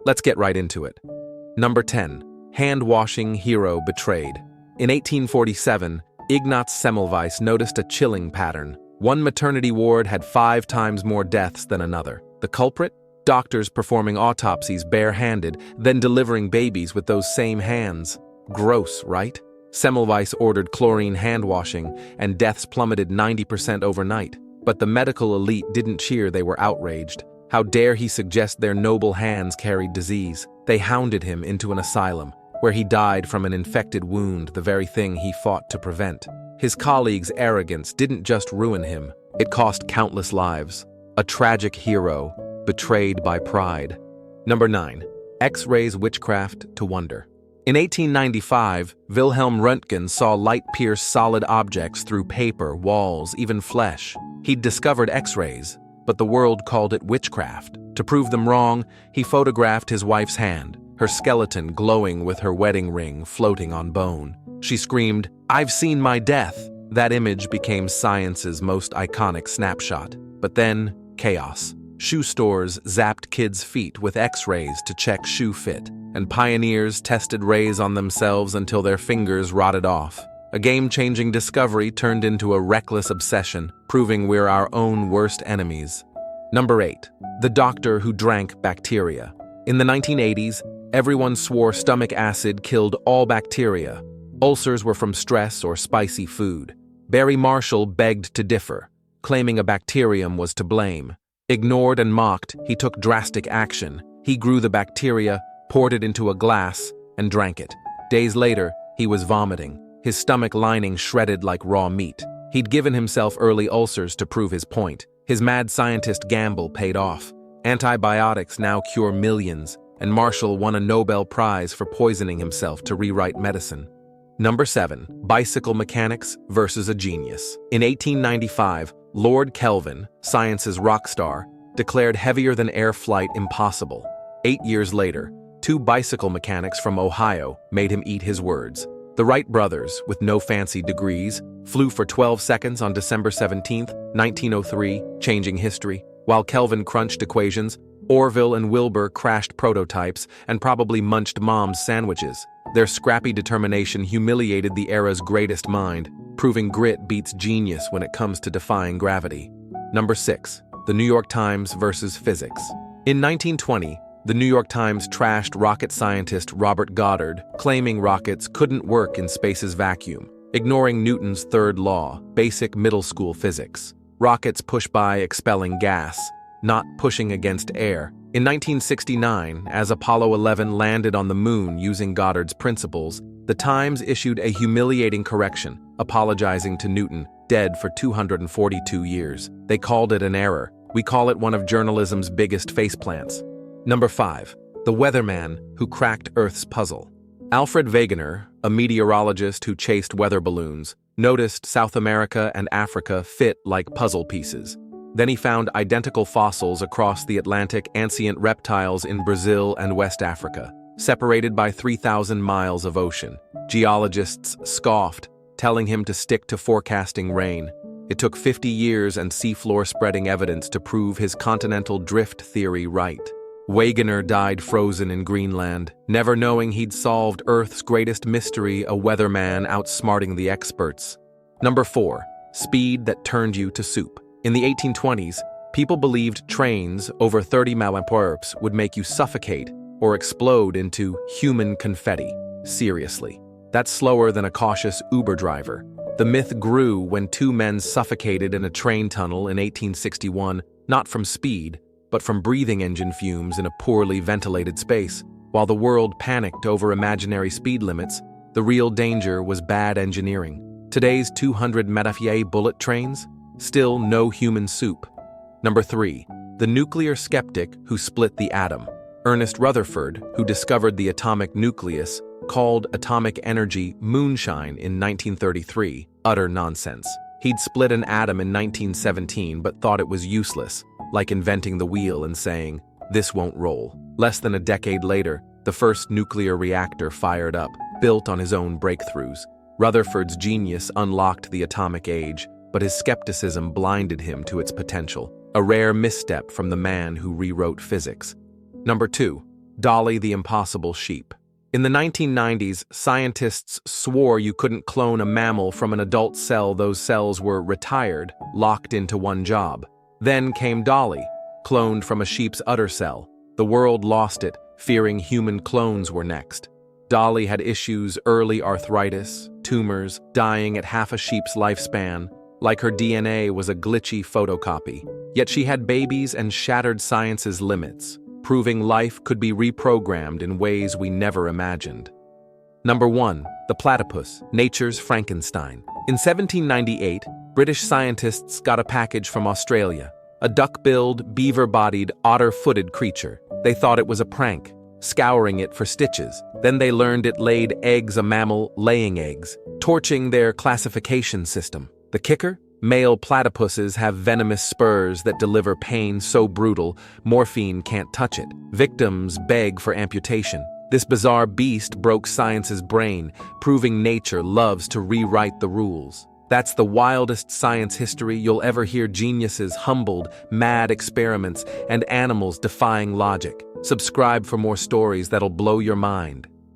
Let's get right into it. Number 10. Handwashing hero betrayed. In 1847, Ignaz Semmelweis noticed a chilling pattern. One maternity ward had 5 times more deaths than another. The culprit? Doctors performing autopsies barehanded, then delivering babies with those same hands. Gross, right? Semmelweis ordered chlorine hand washing, and deaths plummeted 90% overnight. But the medical elite didn't cheer, they were outraged. How dare he suggest their noble hands carried disease? They hounded him into an asylum, where he died from an infected wound, the very thing he fought to prevent. His colleagues' arrogance didn't just ruin him, it cost countless lives. A tragic hero, betrayed by pride. Number 9. X-rays witchcraft to wonder. In 1895, Wilhelm Röntgen saw light pierce solid objects through paper, walls, even flesh. He'd discovered X-rays, but the world called it witchcraft. To prove them wrong, he photographed his wife's hand, her skeleton glowing with her wedding ring floating on bone. She screamed, "I've seen my death!" That image became science's most iconic snapshot. But then, chaos. Shoe stores zapped kids' feet with X-rays to check shoe fit, and pioneers tested rays on themselves until their fingers rotted off. A game-changing discovery turned into a reckless obsession, proving we're our own worst enemies. Number 8. The doctor who drank bacteria. In the 1980s, everyone swore stomach acid killed all bacteria. Ulcers were from stress or spicy food. Barry Marshall begged to differ, claiming a bacterium was to blame. Ignored and mocked, he took drastic action. He grew the bacteria, poured it into a glass, and drank it. Days later, he was vomiting, his stomach lining shredded like raw meat. He'd given himself early ulcers to prove his point. His mad scientist gamble paid off. Antibiotics now cure millions, and Marshall won a Nobel Prize for poisoning himself to rewrite medicine. Number 7. Bicycle mechanics versus a genius. In 1895, Lord Kelvin, science's rock star, declared heavier-than-air flight impossible. 8 years later, 2 bicycle mechanics from Ohio made him eat his words. The Wright brothers, with no fancy degrees, flew for 12 seconds on December 17, 1903, changing history. While Kelvin crunched equations, Orville and Wilbur crashed prototypes and probably munched mom's sandwiches. Their scrappy determination humiliated the era's greatest mind, proving grit beats genius when it comes to defying gravity. Number 6. The New York Times versus physics. In 1920, the New York Times trashed rocket scientist Robert Goddard, claiming rockets couldn't work in space's vacuum, ignoring Newton's third law, basic middle school physics. Rockets push by expelling gas, not pushing against air. In 1969, as Apollo 11 landed on the moon using Goddard's principles, the Times issued a humiliating correction, apologizing to Newton, dead for 242 years. They called it an error. We call it one of journalism's biggest faceplants. Number 5. The Weatherman who cracked Earth's puzzle. Alfred Wegener, a meteorologist who chased weather balloons, noticed South America and Africa fit like puzzle pieces. Then he found identical fossils across the Atlantic, ancient reptiles in Brazil and West Africa, separated by 3,000 miles of ocean. Geologists scoffed, telling him to stick to forecasting rain. It took 50 years and seafloor spreading evidence to prove his continental drift theory right. Wegener died frozen in Greenland, never knowing he'd solved Earth's greatest mystery, a weatherman outsmarting the experts. Number 4. Speed that turned you to soup. In the 1820s, people believed trains over 30 mph would make you suffocate or explode into human confetti. Seriously, that's slower than a cautious Uber driver. The myth grew when 2 men suffocated in a train tunnel in 1861, not from speed, but from breathing engine fumes in a poorly ventilated space. While the world panicked over imaginary speed limits, the real danger was bad engineering. Today's 200 mph bullet trains? Still no human soup. Number 3. The nuclear skeptic who split the atom. Ernest Rutherford, who discovered the atomic nucleus, called atomic energy moonshine in 1933. Utter nonsense. He'd split an atom in 1917 but thought it was useless, like inventing the wheel and saying, "This won't roll." Less than a decade later, the first nuclear reactor fired up, built on his own breakthroughs. Rutherford's genius unlocked the atomic age, but his skepticism blinded him to its potential, a rare misstep from the man who rewrote physics. Number 2. Dolly the impossible sheep. In the 1990s, scientists swore you couldn't clone a mammal from an adult cell. Those cells were retired, locked into one job. Then came Dolly, cloned from a sheep's udder cell. The world lost it, fearing human clones were next. Dolly had issues: early arthritis, tumors, dying at half a sheep's lifespan, like her DNA was a glitchy photocopy. Yet she had babies and shattered science's limits, proving life could be reprogrammed in ways we never imagined. Number 1. The platypus, nature's Frankenstein. In 1798, British scientists got a package from Australia, a duck-billed, beaver-bodied, otter-footed creature. They thought it was a prank, scouring it for stitches. Then they learned it laid eggs, a mammal laying eggs, torching their classification system. The kicker? Male platypuses have venomous spurs that deliver pain so brutal, morphine can't touch it. Victims beg for amputation. This bizarre beast broke science's brain, proving nature loves to rewrite the rules. That's the wildest science history you'll ever hear: geniuses humbled, mad experiments, and animals defying logic. Subscribe for more stories that'll blow your mind.